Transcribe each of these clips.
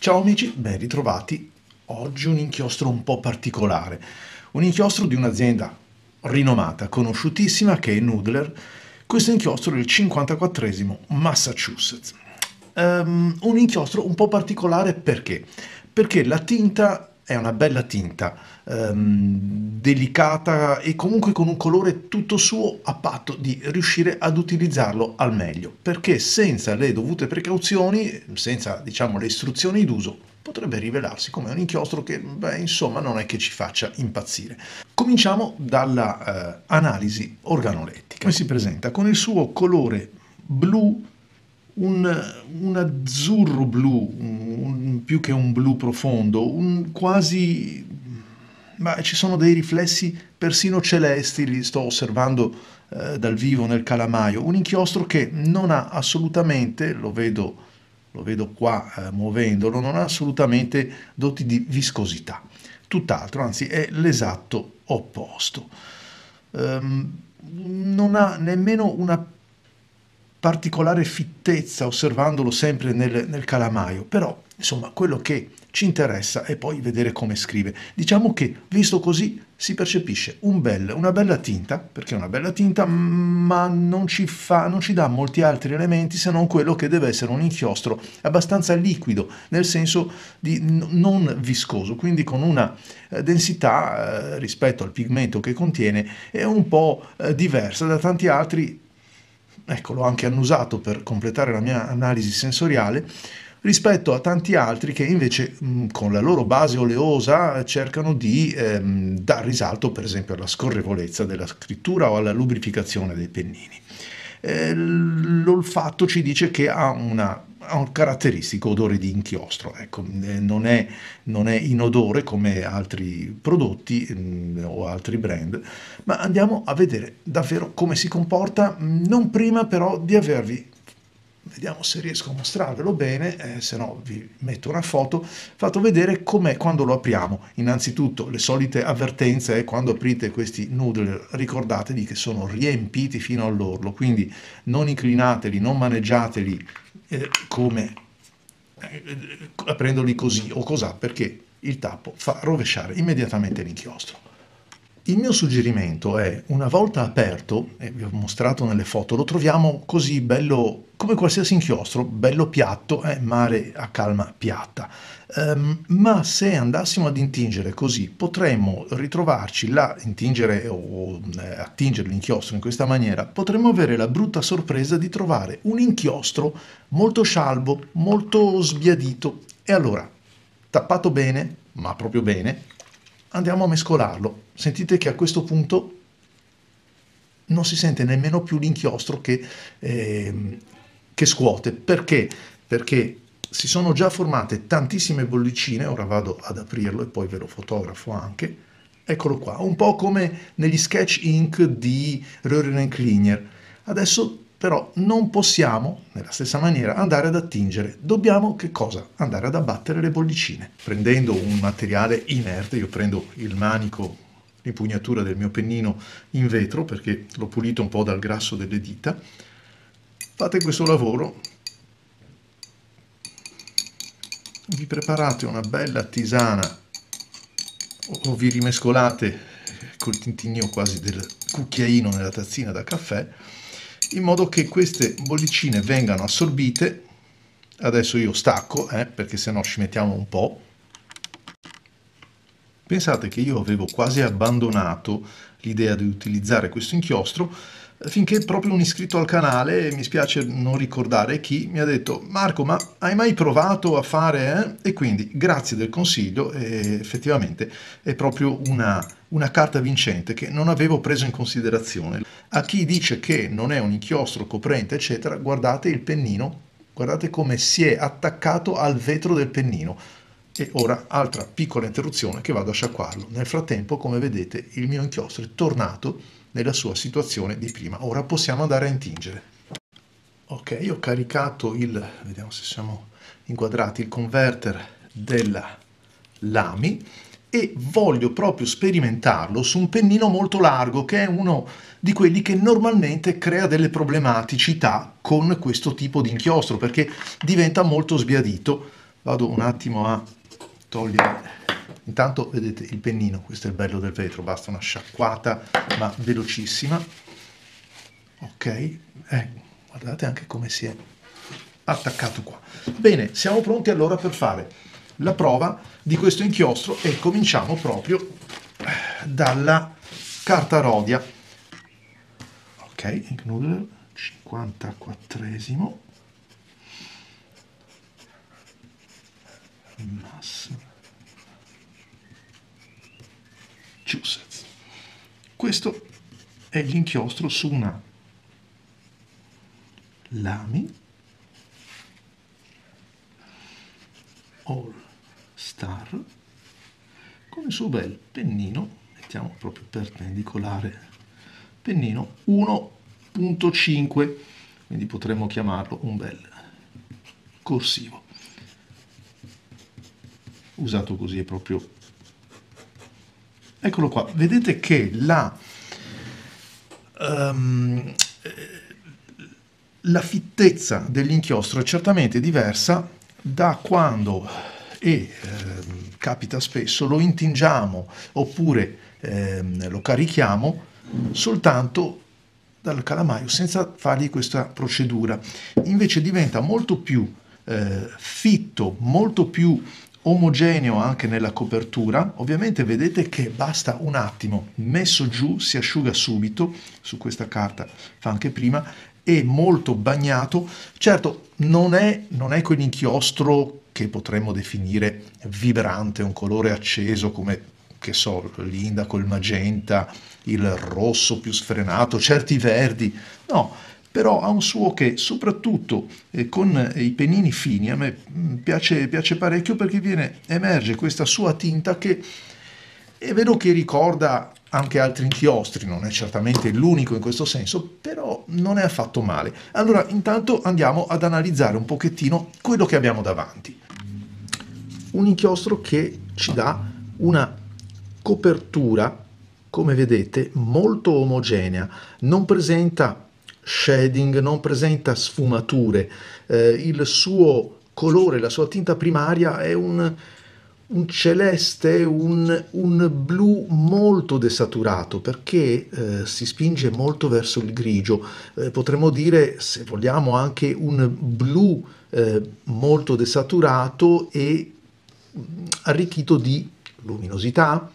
Ciao amici, ben ritrovati. Oggi un inchiostro un po' particolare, un inchiostro di un'azienda rinomata, conosciutissima, che è Noodler. Questo inchiostro è il 54esimo Massachusetts. Un inchiostro un po' particolare perché? Perché la tinta è una bella tinta, delicata e comunque con un colore tutto suo, a patto di riuscire ad utilizzarlo al meglio, perché senza le dovute precauzioni, senza diciamo le istruzioni d'uso, potrebbe rivelarsi come un inchiostro che, beh, insomma, non è che ci faccia impazzire. Cominciamo dalla analisi organolettica. Come si presenta? Con il suo colore blu, un azzurro blu, più che un blu profondo, un quasi... ma ci sono dei riflessi persino celesti, li sto osservando dal vivo nel calamaio, un inchiostro che non ha assolutamente, lo vedo qua muovendolo, non ha assolutamente doti di viscosità, tutt'altro, anzi è l'esatto opposto. Non ha nemmeno una particolare fittezza osservandolo sempre nel calamaio, però insomma quello che ci interessa è poi vedere come scrive. Diciamo che visto così si percepisce una bella tinta, perché è una bella tinta, ma non ci dà molti altri elementi se non quello che deve essere un inchiostro abbastanza liquido, nel senso di non viscoso, quindi con una densità rispetto al pigmento che contiene è un po' diversa da tanti altri. Ecco, l'ho anche annusato per completare la mia analisi sensoriale, rispetto a tanti altri che invece con la loro base oleosa cercano di dar risalto per esempio alla scorrevolezza della scrittura o alla lubrificazione dei pennini. L'olfatto ci dice che ha un caratteristico odore di inchiostro, ecco, non è inodore come altri prodotti o altri brand, ma andiamo a vedere davvero come si comporta, non prima però di avervi, vediamo se riesco a mostrarvelo bene, se no vi metto una foto, fatto vedere com'è quando lo apriamo. Innanzitutto le solite avvertenze, quando aprite questi noodle ricordatevi che sono riempiti fino all'orlo, quindi non inclinateli, non maneggiateli come aprendoli così o cosà, perché il tappo fa rovesciare immediatamente l'inchiostro. Il mio suggerimento è, una volta aperto, e vi ho mostrato nelle foto, lo troviamo così bello, come qualsiasi inchiostro, bello piatto, mare a calma piatta. Ma se andassimo ad intingere così, potremmo ritrovarci là, intingere o attingere l'inchiostro in questa maniera, potremmo avere la brutta sorpresa di trovare un inchiostro molto scialbo, molto sbiadito. E allora, tappato bene, ma proprio bene, andiamo a mescolarlo. Sentite che a questo punto non si sente nemmeno più l'inchiostro che scuote. Perché? Perché si sono già formate tantissime bollicine, ora vado ad aprirlo e poi ve lo fotografo anche. Eccolo qua, un po' come negli sketch ink di Röhringen Cleaner. Adesso però non possiamo, nella stessa maniera, andare ad attingere. Dobbiamo che cosa? Andare ad abbattere le bollicine. Prendendo un materiale inerte, io prendo il manico, l'impugnatura del mio pennino in vetro, perché l'ho pulito un po' dal grasso delle dita. Fate questo lavoro, vi preparate una bella tisana o vi rimescolate col tintinnio quasi del cucchiaino nella tazzina da caffè, in modo che queste bollicine vengano assorbite. Adesso io stacco, perché sennò ci mettiamo un po'. Pensate che io avevo quasi abbandonato l'idea di utilizzare questo inchiostro finché proprio un iscritto al canale, mi spiace non ricordare chi, mi ha detto: Marco, ma hai mai provato a fare? E quindi grazie del consiglio, effettivamente è proprio una carta vincente che non avevo preso in considerazione. A chi dice che non è un inchiostro coprente eccetera, guardate il pennino, guardate come si è attaccato al vetro del pennino. E ora altra piccola interruzione che vado a sciacquarlo. Nel frattempo, come vedete, il mio inchiostro è tornato nella sua situazione di prima. Ora possiamo andare a intingere. Ok, ho caricato vediamo se siamo inquadrati, il converter della Lamy e voglio proprio sperimentarlo su un pennino molto largo, che è uno di quelli che normalmente crea delle problematicità con questo tipo di inchiostro, perché diventa molto sbiadito. vado un attimo a togliere. Intanto vedete il pennino, questo è il bello del vetro, basta una sciacquata ma velocissima. Ok, guardate anche come si è attaccato qua. Bene, siamo pronti allora per fare la prova di questo inchiostro e cominciamo proprio dalla carta Rhodia. Ok, Ink Noodler 54esimo. Massachusetts. Questo è l'inchiostro su una Lamy All Star con il suo bel pennino, mettiamo proprio perpendicolare, pennino 1.5, quindi potremmo chiamarlo un bel corsivo. Usato così è proprio, eccolo qua, vedete che la fittezza dell'inchiostro è certamente diversa da quando, capita spesso, lo intingiamo oppure lo carichiamo soltanto dal calamaio senza fargli questa procedura. Invece diventa molto più fitto, molto più omogeneo anche nella copertura. Ovviamente vedete che basta un attimo, messo giù si asciuga subito, su questa carta fa anche prima, è molto bagnato. Certo non è quell'inchiostro che potremmo definire vibrante, un colore acceso come, che so, l'indaco, il magenta, il rosso più sfrenato, certi verdi, no, però ha un suo che, soprattutto con i pennini fini, a me piace parecchio perché emerge questa sua tinta che vedo che ricorda anche altri inchiostri, non è certamente l'unico in questo senso, però non è affatto male. Allora, intanto andiamo ad analizzare un pochettino quello che abbiamo davanti. Un inchiostro che ci dà una copertura, come vedete, molto omogenea, non presenta shading, non presenta sfumature, il suo colore, la sua tinta primaria è un celeste, un blu molto desaturato perché si spinge molto verso il grigio, potremmo dire, se vogliamo, anche un blu molto desaturato e arricchito di luminosità,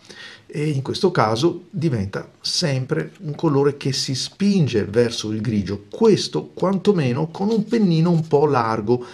e in questo caso diventa sempre un colore che si spinge verso il grigio, questo quantomeno con un pennino un po' largo,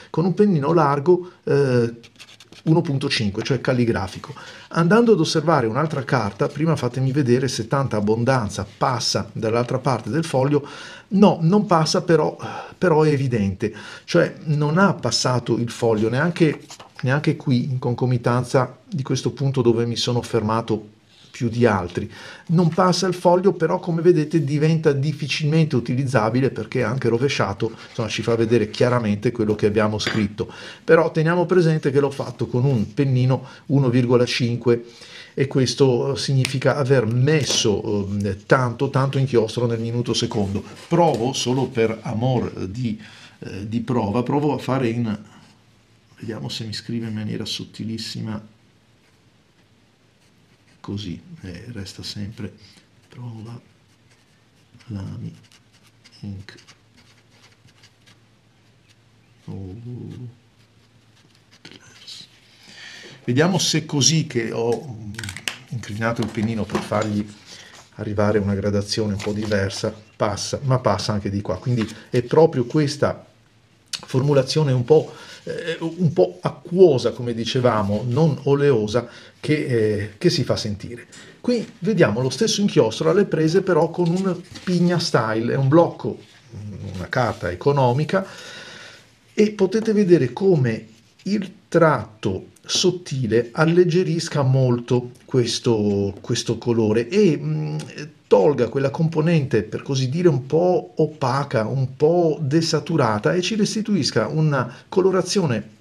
1.5, cioè calligrafico. Andando ad osservare un'altra carta, prima fatemi vedere se tanta abbondanza passa dall'altra parte del foglio. No, non passa, però è evidente, cioè non ha passato il foglio neanche qui in concomitanza di questo punto dove mi sono fermato più di altri. Non passa il foglio, però come vedete diventa difficilmente utilizzabile perché anche rovesciato, insomma, ci fa vedere chiaramente quello che abbiamo scritto. Però teniamo presente che l'ho fatto con un pennino 1,5 e questo significa aver messo tanto inchiostro nel minuto secondo. Provo, solo per amor di prova, provo a fare vediamo se mi scrive in maniera sottilissima. Così resta sempre prova Lamy Ink. Vediamo se così, che ho inclinato il pennino per fargli arrivare una gradazione un po' diversa, passa, ma passa anche di qua. Quindi è proprio questa formulazione un po' acquosa, come dicevamo, non oleosa, che si fa sentire. Qui vediamo lo stesso inchiostro alle prese però con un pigna style, è un blocco, una carta economica, e potete vedere come il tratto sottile alleggerisca molto questo colore e tolga quella componente, per così dire, un po' opaca, un po' desaturata e ci restituisca una colorazione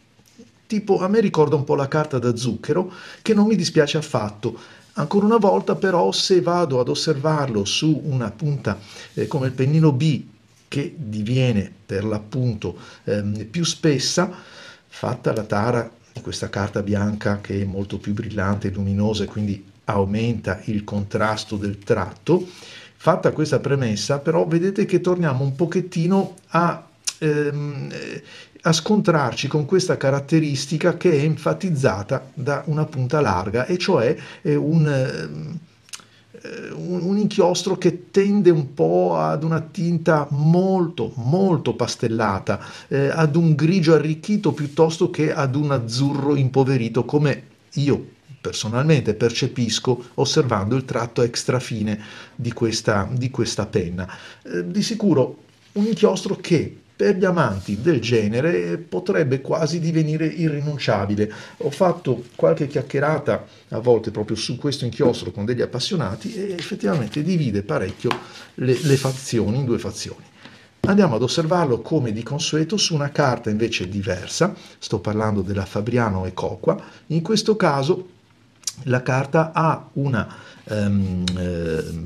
tipo, a me ricorda un po' la carta da zucchero, che non mi dispiace affatto. Ancora una volta però, se vado ad osservarlo su una punta come il pennino B, che diviene per l'appunto più spessa, fatta la tara di questa carta bianca che è molto più brillante e luminosa e quindi aumenta il contrasto del tratto. Fatta questa premessa, però, vedete che torniamo un pochettino a scontrarci con questa caratteristica che è enfatizzata da una punta larga, e cioè un inchiostro che tende un po' ad una tinta molto molto pastellata, ad un grigio arricchito piuttosto che ad un azzurro impoverito, come io personalmente percepisco osservando il tratto extra fine di questa penna. Di sicuro un inchiostro che per gli amanti del genere potrebbe quasi divenire irrinunciabile. Ho fatto qualche chiacchierata a volte proprio su questo inchiostro con degli appassionati e effettivamente divide parecchio le fazioni in due fazioni. Andiamo ad osservarlo come di consueto su una carta invece diversa. Sto parlando della Fabriano e Cocqua. In questo caso la carta ha una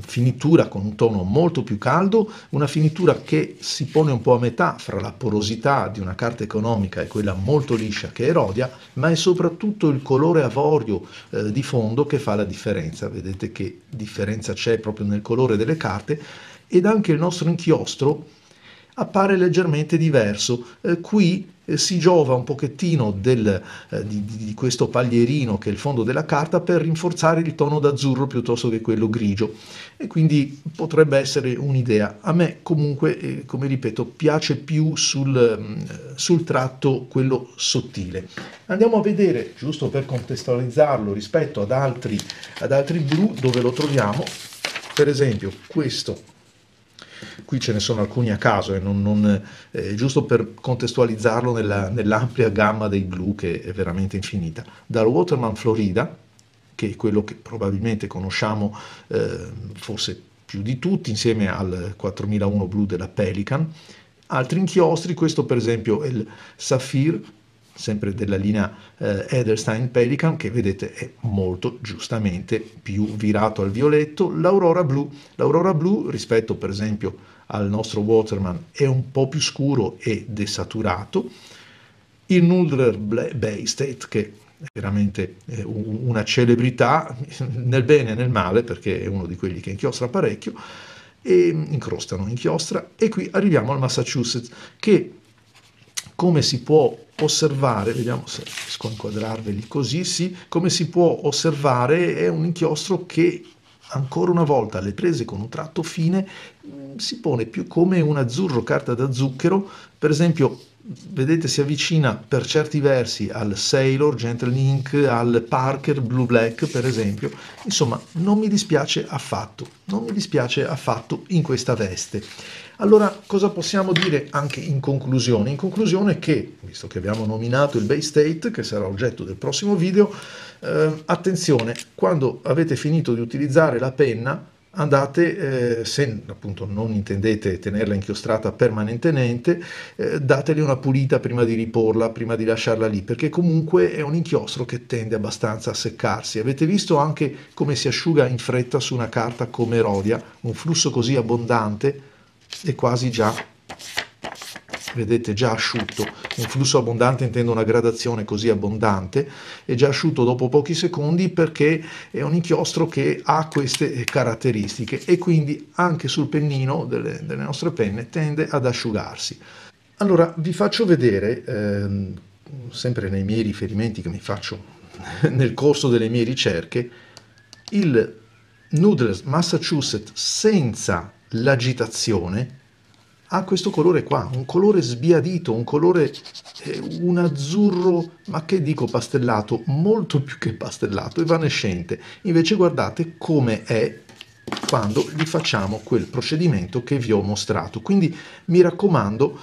finitura con un tono molto più caldo, una finitura che si pone un po' a metà fra la porosità di una carta economica e quella molto liscia che è Rhodia, ma è soprattutto il colore avorio di fondo che fa la differenza. Vedete che differenza c'è proprio nel colore delle carte, ed anche il nostro inchiostro appare leggermente diverso. Qui si giova un pochettino di questo paglierino che è il fondo della carta per rinforzare il tono d'azzurro piuttosto che quello grigio, e quindi potrebbe essere un'idea. A me comunque, come ripeto, piace più sul tratto quello sottile. Andiamo a vedere, giusto per contestualizzarlo rispetto ad altri blu, dove lo troviamo. Per esempio questo. Qui ce ne sono alcuni a caso, giusto per contestualizzarlo nell'ampia gamma dei blu, che è veramente infinita. Dal Waterman Florida, che è quello che probabilmente conosciamo forse più di tutti, insieme al 4001 blu della Pelican. Altri inchiostri, questo per esempio è il Saphir, sempre della linea Edelstein Pelican, che vedete è molto giustamente più virato al violetto. L'Aurora blu rispetto per esempio al nostro Waterman è un po' più scuro e desaturato. Il Nulder Bay State, che è veramente una celebrità nel bene e nel male, perché è uno di quelli che inchiostra parecchio e inchiostra. E qui arriviamo al Massachusetts, che, come si può osservare, vediamo se riesco a inquadrarveli così, sì, come si può osservare è un inchiostro che ancora una volta alle prese con un tratto fine si pone più come un azzurro carta da zucchero. Per esempio, vedete, si avvicina per certi versi al Sailor Gentle Ink, al Parker Blue Black per esempio. Insomma, non mi dispiace affatto in questa veste. Allora, cosa possiamo dire anche in conclusione? In conclusione che, visto che abbiamo nominato il Bay State, che sarà oggetto del prossimo video, attenzione, quando avete finito di utilizzare la penna, andate, se appunto non intendete tenerla inchiostrata permanentemente, dateli una pulita prima di riporla, prima di lasciarla lì, perché comunque è un inchiostro che tende abbastanza a seccarsi. Avete visto anche come si asciuga in fretta su una carta come Rhodia, un flusso così abbondante è quasi già, vedete, già asciutto. Un flusso abbondante intendo una gradazione così abbondante, è già asciutto dopo pochi secondi, perché è un inchiostro che ha queste caratteristiche e quindi anche sul pennino delle nostre penne tende ad asciugarsi. Allora vi faccio vedere, sempre nei miei riferimenti che mi faccio nel corso delle mie ricerche, il Noodles Massachusetts senza l'agitazione ha questo colore qua, un colore sbiadito, un colore, un azzurro, ma che dico pastellato, molto più che pastellato, evanescente. Invece guardate come è quando gli facciamo quel procedimento che vi ho mostrato. Quindi mi raccomando,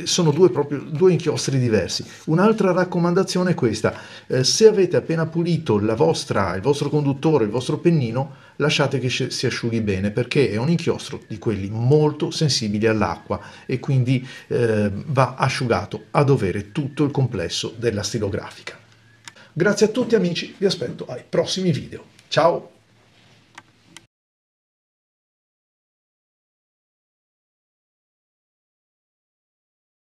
sono due inchiostri diversi. Un'altra raccomandazione è questa: se avete appena pulito il vostro conduttore, il vostro pennino, lasciate che si asciughi bene, perché è un inchiostro di quelli molto sensibili all'acqua e quindi va asciugato a dovere tutto il complesso della stilografica. Grazie a tutti amici, vi aspetto ai prossimi video. Ciao!